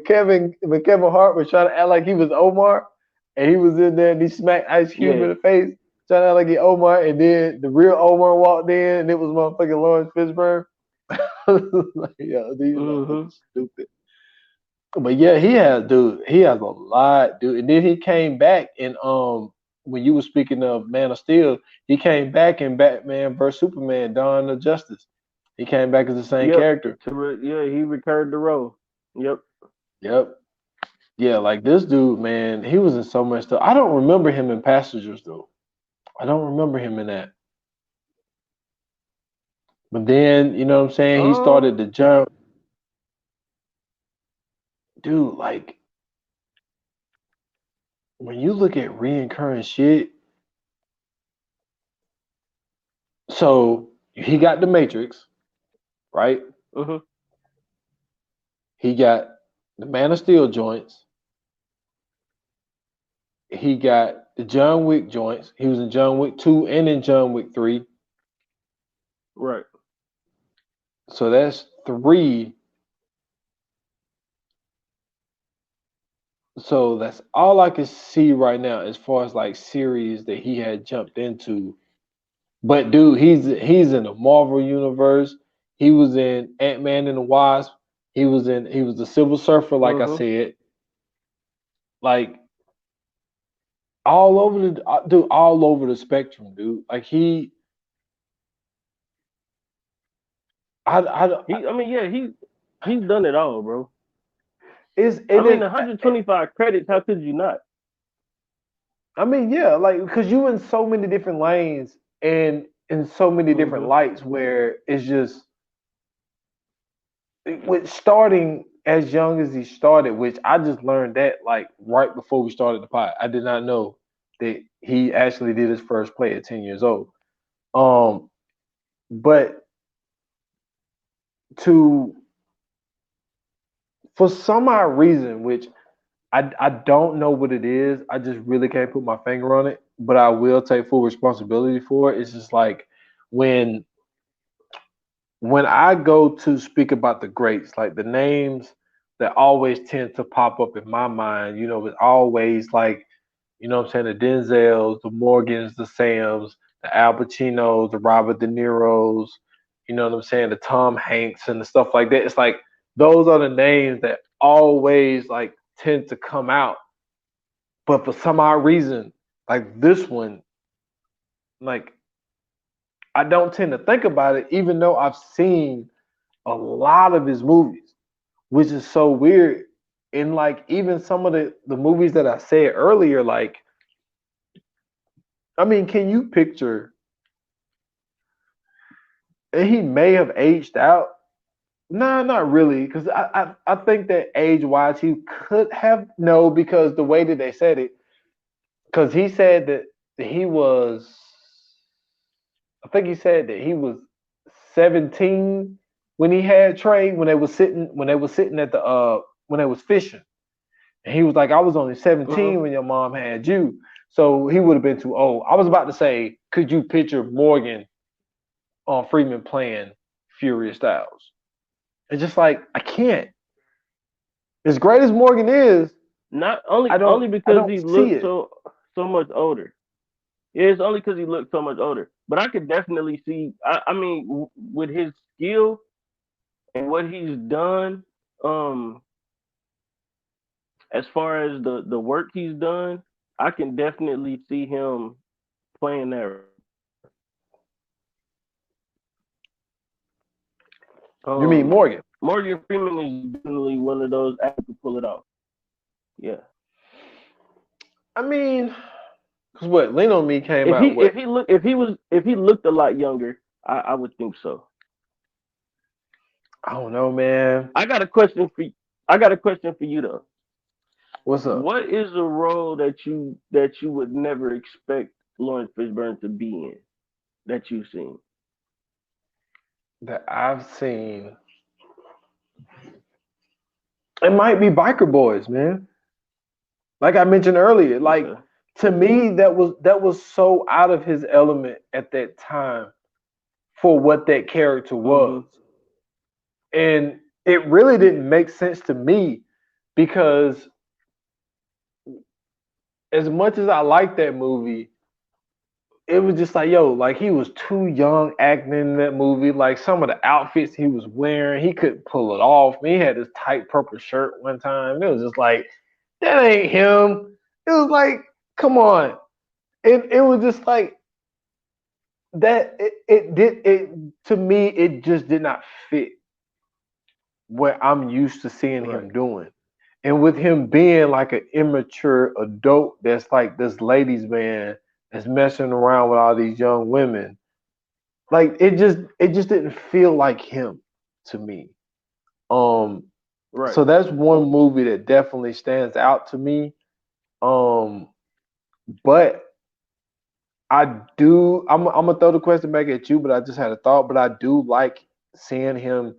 Kevin Hart was trying to act like he was Omar, and he was in there and he smacked Ice Cube Yeah. in the face, trying to act like he Omar, and then the real Omar walked in and it was motherfucking Lawrence Fishburne. Like, yeah, these Mhm. motherfuckers stupid. But yeah, he has a lot, dude. And then he came back and when you were speaking of Man of Steel, he came back in Batman vs Superman: Dawn of Justice. He came back as the same Yep. character. Yeah, he recurred the role. Yep. Yep. Yeah, like this dude, man, he was in so much stuff. I don't remember him in Passengers though. I don't remember him in that. But then, you know what I'm saying? He started Um. to jump. Dude, like when you look at reoccurring shit, so he got the Matrix, right? Mhm. He got the Man of Steel joints. He got the John Wick joints. He was in John Wick 2 and in John Wick 3. Right. So that's three. So that's all I can see right now as far as like series that he had jumped into. But dude, he's in the Marvel universe. He was in Ant-Man and the Wasp. He was the Silver Surfer, like I Mhm. said. Like all over the dude, all over the spectrum, dude. Like I I mean, yeah, he's done it all, bro. it's I it mean, is 125 credits. How could you not? I mean, yeah, like because you in so many different lanes and in so many different Mhm. lights where it's just with starting as young as he started, which I just learned that like right before we started the pod. I did not know that he actually did his first play at 10 years old. Um, but to for some odd reason, which I don't know what it is. I just really can't put my finger on it, but I will take full responsibility for it. It's just like when when I go to speak about the greats, like the names that always tend to pop up in my mind, it's always like, what I'm saying, the Denzels, the Morgans, the Sams, the Al Pacinos, the Robert De Niro's, what I'm saying, the Tom Hanks and the stuff like that. It's like those are the names that always like tend to come out. But for some odd reason, like this one, like I don't tend to think about it, even though I've seen a lot of his movies, which is so weird. And like even some of the movies that I said earlier, like I mean, can you picture? And he may have aged out. Nah, not really, because I think that age wise he could have no, because the way that they said it, because he said that he was, I think he said that he was 17 when he had Trey, when they was sitting at the when they was fishing. And he was like, I was only 17 when your mom had you. So he would have been too old. I was about to say, could you picture Morgan on Freeman playing Furious Styles? It's just like I can't. As great as Morgan is, Not only I only because don't he see looks it. so much older. Yeah, it's only because he looks so much older. But I could definitely see. I mean, with his skill and what he's done, um, as far as the work he's done, I can definitely see him playing that. You mean Morgan? Morgan Freeman is definitely one of those actors to pull it off. Yeah. I mean, because what Lean on Me came If out he what? if he looked a lot younger, I would think so. I don't know, man. I got a question for you. I got a question for you though. What's up? What is a role that you would never expect Lawrence Fishburne to be in that you've seen? That I've seen. It might be Biker Boys, man. Like I mentioned earlier, like Okay. to me that was so out of his element at that time for what that character was. Mhm. And it really didn't make sense to me because as much as I liked that movie, it was just like, yo, like he was too young acting in that movie. Like some of the outfits he was wearing, he couldn't pull it off. He had this tight purple shirt one time. It was just like, that ain't him. It was like, come on. It was just like that. It did it to me. It just did not fit what I'm used to seeing Right. him doing. And with him being like an immature adult that's like this ladies man that's messing around with all these young women, like it just didn't feel like him to me. Um Right. so that's one movie that definitely stands out to me. Um but I'm gonna throw the question back at you, but I just had a thought, but I do like seeing him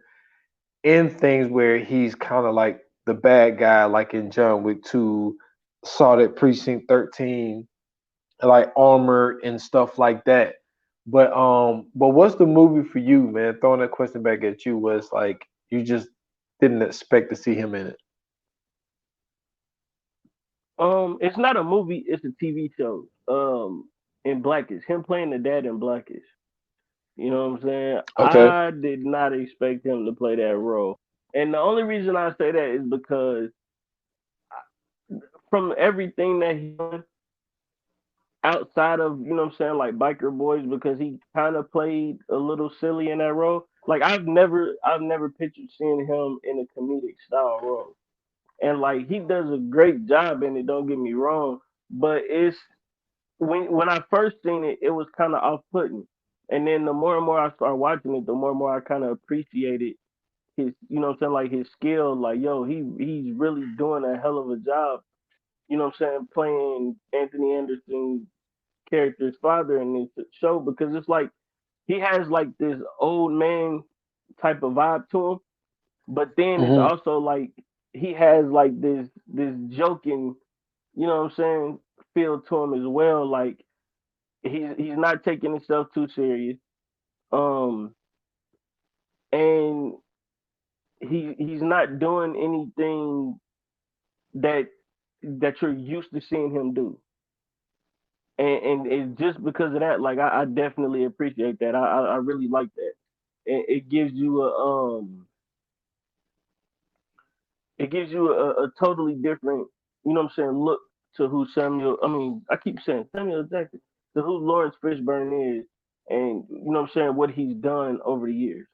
in things where he's kind of like the bad guy, like in John Wick 2, saw that Precinct 13, like Armor and stuff like that. But what's the movie for you, man? Throwing that question back at you was like you just didn't expect to see him in it. It's not a movie. It's a TV show. In Blackish, him playing the dad in Blackish. You know what I'm saying? Okay. I did not expect him to play that role, and the only reason I say that is because from everything that he done outside of what I'm saying, like Biker Boys, because he kind of played a little silly in that role. Like I've never pictured seeing him in a comedic style role, and like he does a great job in it. Don't get me wrong, but it's when I first seen it, it was kind of off putting, and then the more and more I started watching it, the more and more I kind of appreciated his, what I'm saying, like his skill. Like yo, he's really doing a hell of a job. You know what I'm saying, playing Anthony Anderson character's father in this show because it's like he has like this old man type of vibe to him, but then it's Hmm. also like he has like this joking, you know what I'm saying, feel to him as well. Like he's not taking himself too serious. Um, and he's not doing anything that you're used to seeing him do. And it's just because of that, like I definitely appreciate that. I really like that. It gives you it gives you a totally different, you know what I'm saying, look to who Samuel. I mean, I keep saying Samuel Jackson, to who Lawrence Fishburne is, and you know what I'm saying, what he's done over the years.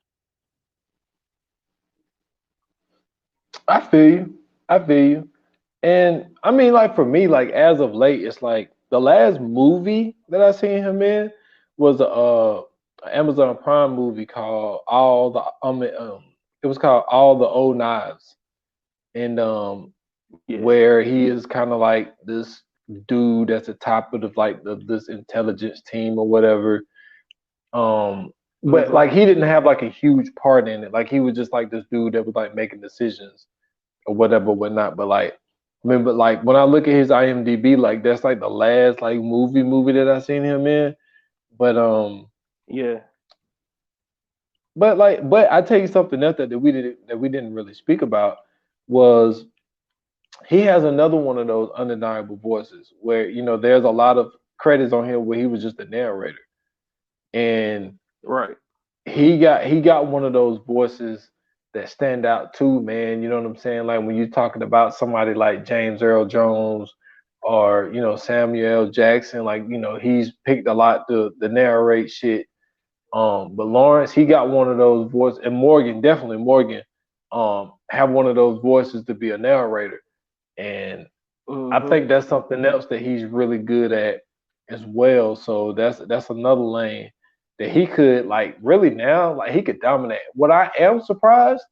I feel you. I feel you. And I mean, like for me, like as of late, it's like the last movie that I seen him in was a Amazon Prime movie called it was called All the Old Knives, and Yeah. where he is kind of like this dude that's the top of this intelligence team or whatever. Um, but Mhm. like he didn't have like a huge part in it. Like he was just like this dude that was like making decisions or whatever, whatnot. But like, I mean, but like when I look at his IMDb, like that's like the last like movie that I seen him in. But Yeah. but I tell you something else that we didn't really speak about was he has another one of those undeniable voices where there's a lot of credits on him where he was just a narrator, and Right. he got one of those voices that stand out too, man. You know what I'm saying? Like when you're talking about somebody like James Earl Jones or Samuel L. Jackson, like he's picked a lot to narrate shit. But Laurence, he got one of those voices, and Morgan, definitely Morgan, have one of those voices to be a narrator. And I Mhm. think that's something else that he's really good at as well. So that's another lane that he could like really now, like he could dominate. What I am surprised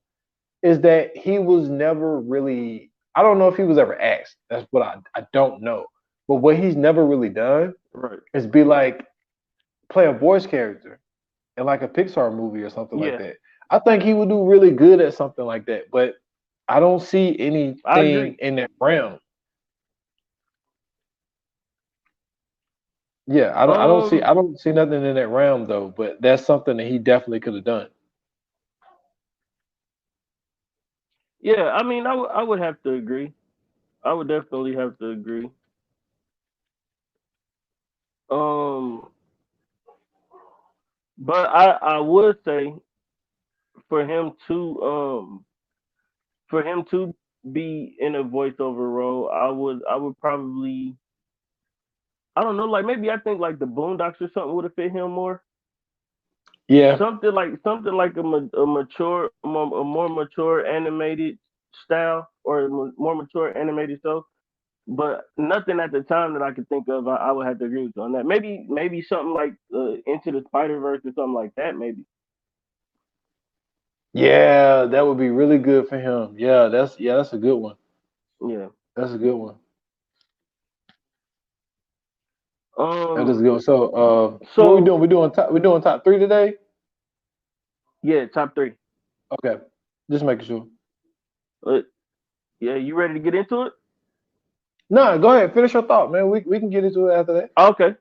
is that he was never really, I don't know if he was ever asked. That's what I don't know. But what he's never really done Right. is be like play a voice character in like a Pixar movie or something like Yeah. that. I think he would do really good at something like that, but I don't see I anything agree. in that realm. Yeah, Um. I don't see nothing in that realm though, but that's something that he definitely could have done. Yeah. I mean, I would have to agree. I would definitely have to agree. Um. But I would say for him to for him to be in a voiceover role, I would probably, I don't know, like maybe I think like the Boondocks or something would have fit him more. Yeah, Something like a mature, a more mature animated style, or a more mature animated show. But nothing at the time that I could think of. I would have to agree with you on that. Maybe something like Into the Spider Verse or something like that. Maybe. yeah, that would be really good for him. That's a good one. Yeah. That's a good one. That is a Um. good one. So, what we So doing? We doing top three today. yeah, top three. Okay, just making sure. Uh, yeah, you ready to get into it? Nah, go ahead. Finish your thought, man. We can get into it after that. Okay.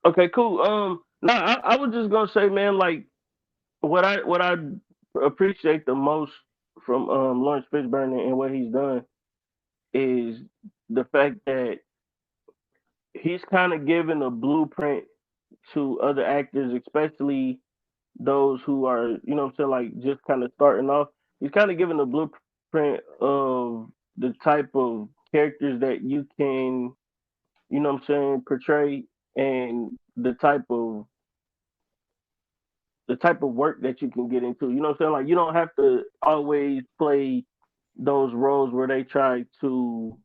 Okay. Cool. Nah, I was just gonna say, man, like what I appreciate the most from Lawrence Fishburne and what he's done is the fact that he's kind of given a blueprint to other actors, especially those who are, you know what I'm saying, like just kind of starting off. He's kind of given a blueprint of the type of characters that you can, you know what I'm saying, portray, and the type of work that you can get into. You know what I'm saying? Like you don't have to always play those roles where they try to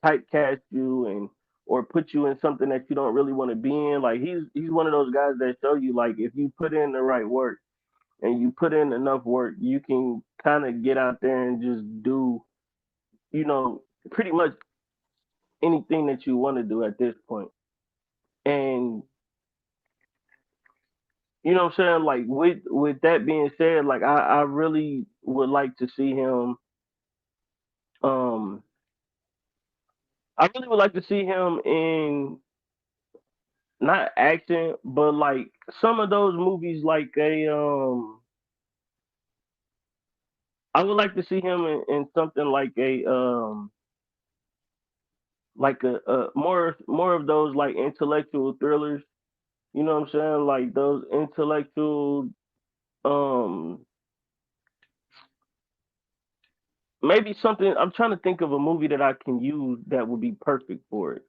typecast you and or put you in something that you don't really want to be in. Like he's one of those guys that show you, like, if you put in the right work and you put in enough work, you can kind of get out there and just do, you know, pretty much anything that you want to do at this point. And you know what I'm saying? Like with that being said, like I really would like to see him I really would like to see him in not action, but like some of those movies, like I would like to see him in something like a more of those like intellectual thrillers. You know what I'm saying? Like those intellectual, um, maybe something. I'm trying to think of a movie that I can use that would be perfect for it.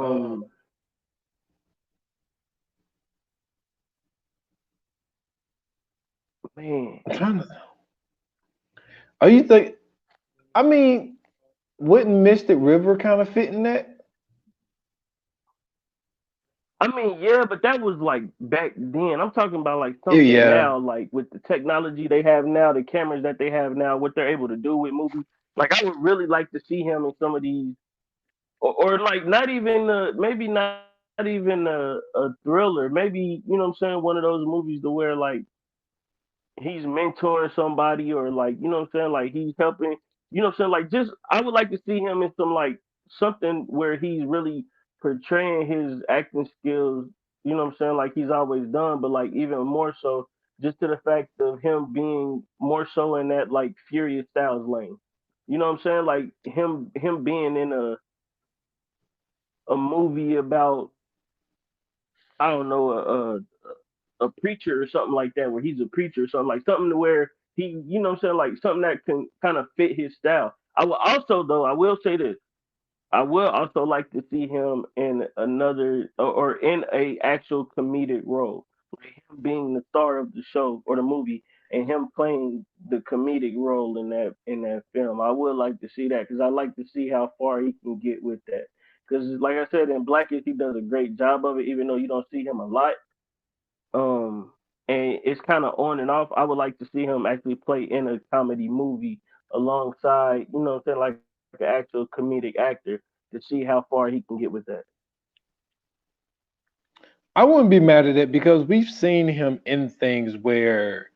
Uh, Um, man, I'm trying to. Are you think? I mean, wouldn't Mystic River kind of fit in that? I mean, yeah, but that was like back then. I'm talking about like Yeah, something yeah, now, like with the technology they have now, the cameras that they have now, what they're able to do with movies. Like, I would really like to see him in some of these, or like not even, maybe not even a thriller. Maybe, you know what I'm saying, one of those movies to where like he's mentoring somebody, or like, you know what I'm saying, like he's helping, you know what I'm saying, like just I would like to see him in some like something where he's really portraying his acting skills, you know what I'm saying, like he's always done, but like even more so just to the fact of him being more so in that like Furious Styles lane. You know what I'm saying? Like him being in a movie about, I don't know, a preacher or something like that, where he's a preacher or something, like something to where he, you know what I'm saying, like something that can kind of fit his style. I will also, though, I will say this. I will also like to see him in another, or in a actual comedic role, like him being the star of the show or the movie, and him playing the comedic role in that film. I would like to see that because I like to see how far he can get with that. Because, like I said, in Blackish, he does a great job of it, even though you don't see him a lot. Um, and it's kind of on and off. I would like to see him actually play in a comedy movie alongside, you know what I'm saying, like an actual comedic actor, to see how far he can get with that. I wouldn't be mad at it because we've seen him in things where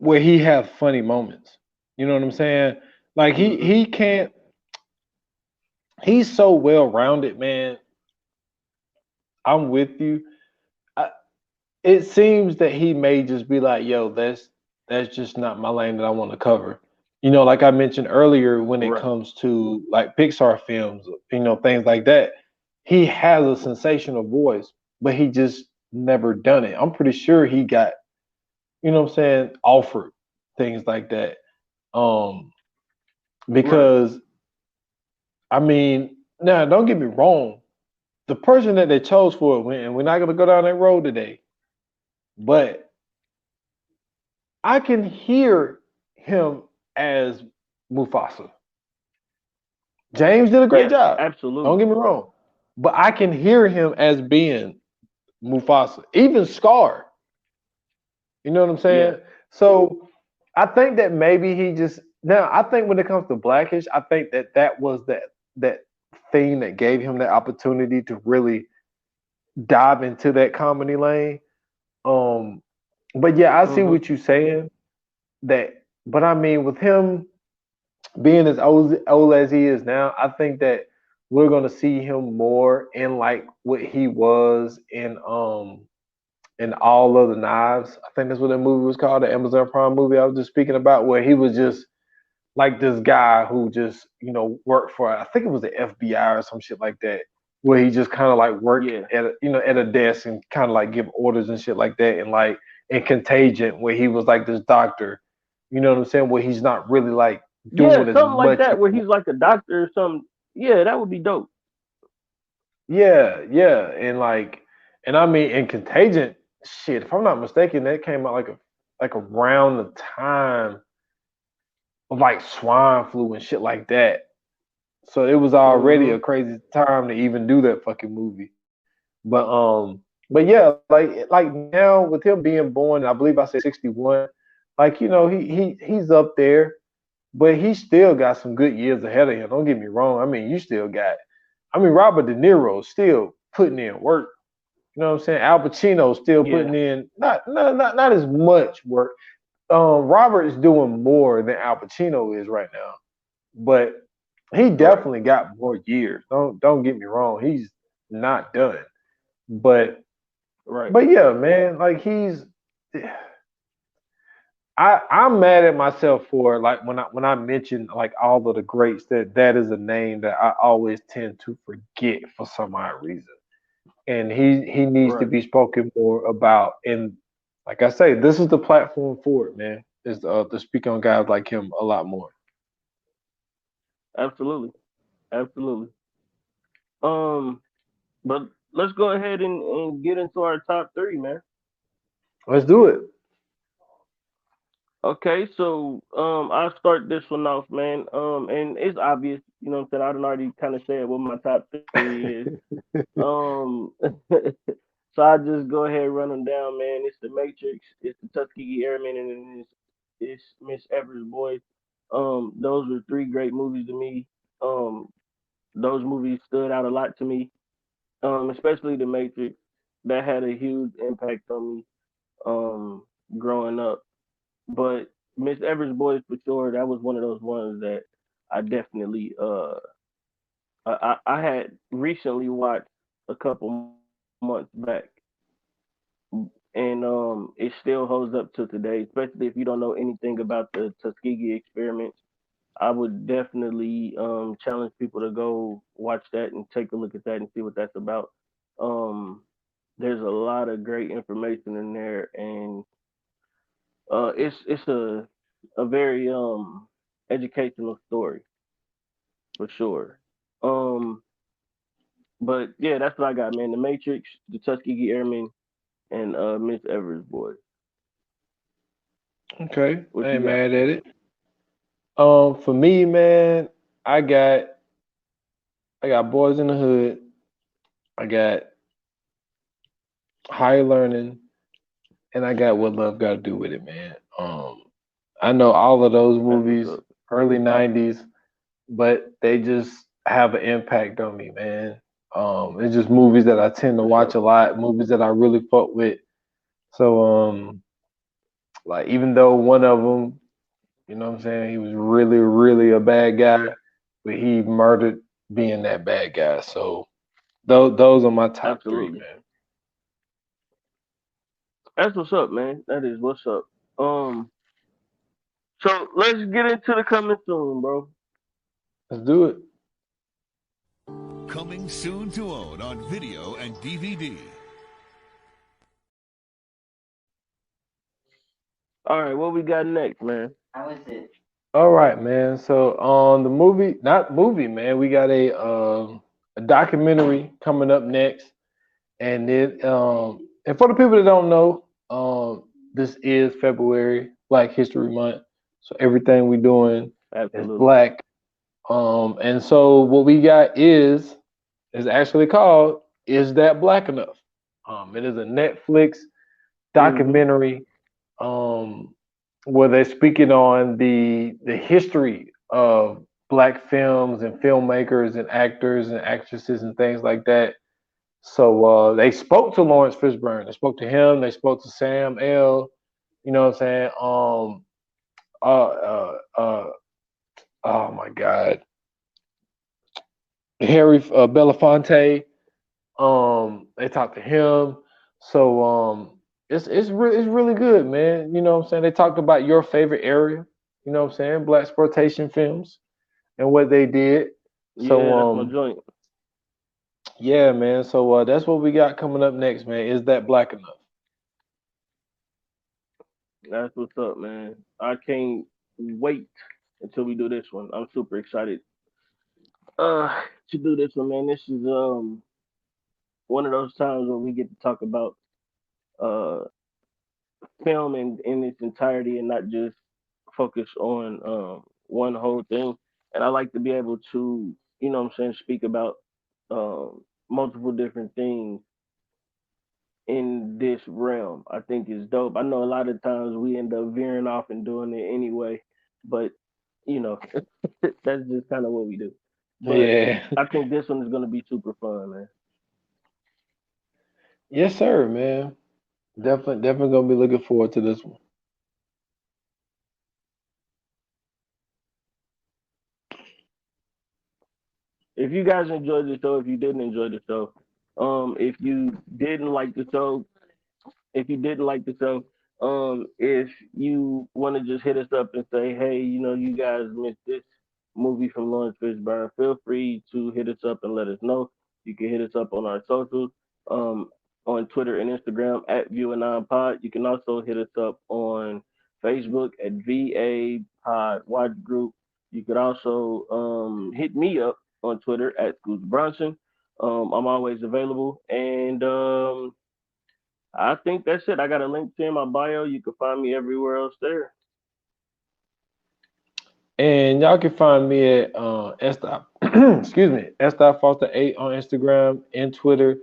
he have funny moments. You know what I'm saying? Like Hmm. he can't. He's so well rounded, man. I'm with you. I, it seems that he may just be like, yo, that's just not my lane that I want to cover. You know, like I mentioned earlier, when it Right. comes to like Pixar films, you know, things like that, he has a sensational voice, but he just never done it. I'm pretty sure he got, you know what I'm saying, offered things like that. Um, Right. because I mean, now don't get me wrong, the person that they chose for it, and we're not gonna go down that road today, but I can hear him as Mufasa. James did a great Yes, job. Don't absolutely. get me wrong, but I can hear him as being Mufasa, even Scar. You know what I'm Yeah. saying? So I think that maybe he just now. I think when it comes to Blackish, I think that that was that thing that gave him the opportunity to really dive into that comedy lane. Um, but yeah, I see Hmm. what you're saying. That, but I mean, with him being as old as he is now, I think that we're gonna see him more in like what he was in All Other Knives. I think that's what that movie was called, the Amazon Prime movie I was just speaking about, where he was just like this guy who just worked for, I think it was the FBI or some shit like that, where he just kind of like worked Yeah. at at a desk and kind of like give orders and shit like that, and like in Contagion where he was like this doctor, you know what I'm saying, where he's not really like Yeah, doing as something like much. that, where he's like a doctor or something. Yeah, that would be dope. Yeah, yeah, and like, and I mean in Contagion, shit, if I'm not mistaken, that came out like around the time of like swine flu and shit like that. So it was already Hmm. a crazy time to even do that fucking movie. But yeah, like now with him being born, I believe I said 61, like he's up there, but he still got some good years ahead of him. Don't get me wrong. I mean, you still got, I mean, Robert De Niro still putting in work. You know what I'm saying? Al Pacino still Yeah. putting in not as much work. Robert's doing more than Al Pacino is right now, but he Right. definitely got more years. Don't get me wrong. He's not done, but Right. yeah, man, like I'm mad at myself for like when I mention like all of the greats that is a name that I always tend to forget for some odd reason, and he needs to Right. be spoken more about. And like I say, this is the platform for it, man. Is to speak on guys like him a lot more. Absolutely. Absolutely. Um, but let's go ahead and get into our top three, man. Let's do it. Okay, so I'll start this one off, man. And it's obvious, you know what I'm saying? I done already kind of said what my top three is. So I'll just go ahead and run them down, man. It's the Matrix, it's the Tuskegee Airmen, and then it's Miss Everest Boys. Those were three great movies to me. Um, those movies stood out a lot to me. Especially the Matrix. That had a huge impact on me. Growing up. But Miss Everest Boys for sure, that was one of those ones that I definitely I had recently watched a couple months back, and it still holds up to today. Especially if you don't know anything about the Tuskegee experiments, I would definitely challenge people to go watch that and take a look at that and see what that's about. Um, there's a lot of great information in there, and it's a very educational story for sure. Um, but yeah, that's what I got, man. The Matrix, the Tuskegee Airmen, and Miss Everest Boy. Okay, I What ain't you got? mad at it. For me, man, I got I got Boys in the Hood. I got Higher Learning, and I got What Love Got to Do with It, man. I know all of those That's what's movies, up. early '90s, but they just have an impact on me, man. It's just movies that I tend to For watch sure. a lot, movies that I really fuck with. So, like even though one of them, you know what I'm saying, he was really, really a bad guy, but he murdered being that bad guy. So those are my top three, Absolutely. man. That's what's up, man. That is what's up. Um, so let's get into the coming soon, bro. Let's do it. Coming soon to own on video and DVD. All right, what we got next, man? All right, man. So on the movie, not movie, man, we got a documentary coming up next, and and for the people that don't know, this is February, Black History Month, so everything we doing is Absolutely. black. And so what we got is actually called "Is That Black Enough?" It is a Netflix Mm-hmm. documentary um, where they're speaking on the history of black films and filmmakers and actors and actresses and things like that. So they spoke to Laurence Fishburne. They spoke to him. They spoke to Sam L. You know what I'm saying? Oh my God, Harry Belafonte. They talked to him. So it's really good, man. You know what I'm saying? They talked about your favorite area, you know what I'm saying? Black exploitation films and what they did. So Yeah, that's my joint. yeah, man. So that's what we got coming up next, man. Is that black enough? That's what's up, man. I can't wait until we do this one. I'm super excited to do this one, man. This is one of those times where we get to talk about uh film in its entirety and not just focus on one whole thing. And I like to be able to, you know what I'm saying, speak about multiple different things in this realm. I think is dope. I know a lot of times we end up veering off and doing it anyway, but you know, that's just kind of what we do. But Yeah. I think this one is gonna be super fun, man. Yes, sir, man. Definitely gonna be looking forward to this one. if you guys enjoyed the show, if you didn't enjoy the show, if you didn't like the show, if you didn't like the show, if you want to just hit us up and say, hey, you guys missed this movie from Laurence Fishburne, feel free to hit us up and let us know. You can hit us up on our socials, um, on Twitter and Instagram at ViewAnon You can also hit us up on Facebook at VA Pod Watch Group. You could also hit me up on Twitter at Scoots Bronson. I'm always available. And I think that's it. I got a link to in my bio. You can find me everywhere else there. And y'all can find me at excuse me, S.Foster8 on Instagram and Twitter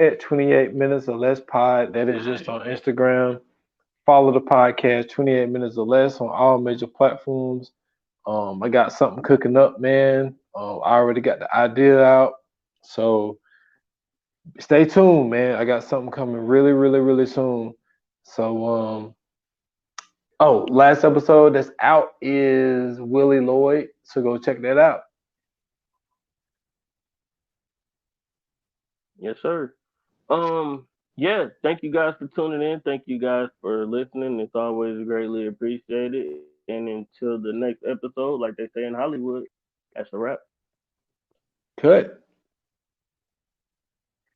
at 28 minutes or less pod. That is just on Instagram. Follow the podcast 28 minutes or less on all major platforms. I got something cooking up, man. I already got the idea out. So stay tuned, man. I got something coming really, really, really soon. So last episode that's out is Willie Lloyd. So go check that out. Yes, sir. Yeah, thank you guys for tuning in. Thank you guys for listening. It's always greatly appreciated. And until the next episode, like they say in Hollywood, that's a wrap. Cut.